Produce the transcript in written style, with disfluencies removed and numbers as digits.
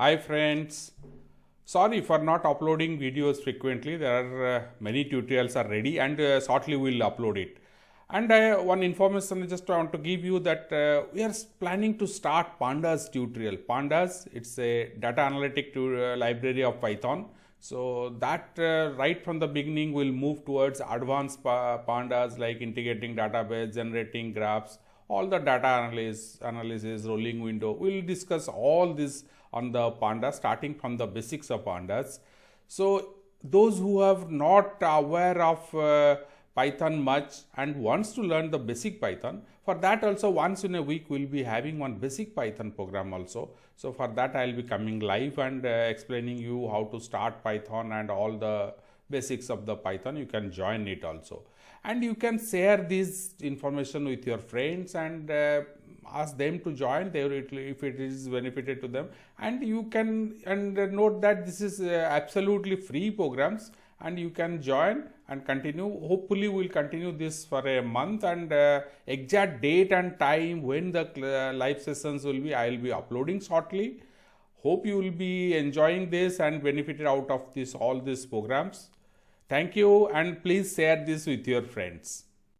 Hi friends, sorry for not uploading videos frequently. There are many tutorials are ready and shortly we will upload it. And one information I just want to give you that we are planning to start Pandas tutorial. Pandas, it's a data analytic library of Python. So that right from the beginning will move towards advanced Pandas like integrating database, generating graphs, all the data analysis, rolling window. We will discuss all this on the Pandas, starting from the basics of Pandas. So those who are not aware of Python much and wants to learn the basic Python, for that also once in a week we will be having one basic Python program also. So for that I will be coming live and explaining you how to start Python and all the basics of the Python. You can join it also, and you can share this information with your friends and ask them to join there if it is benefited to them. And you can note that this is absolutely free programs and you can join and continue. Hopefully we will continue this for a month, and exact date and time when the live sessions will be, I will be uploading shortly. Hope you will be enjoying this and benefited out of this all these programs. Thank you, and please share this with your friends.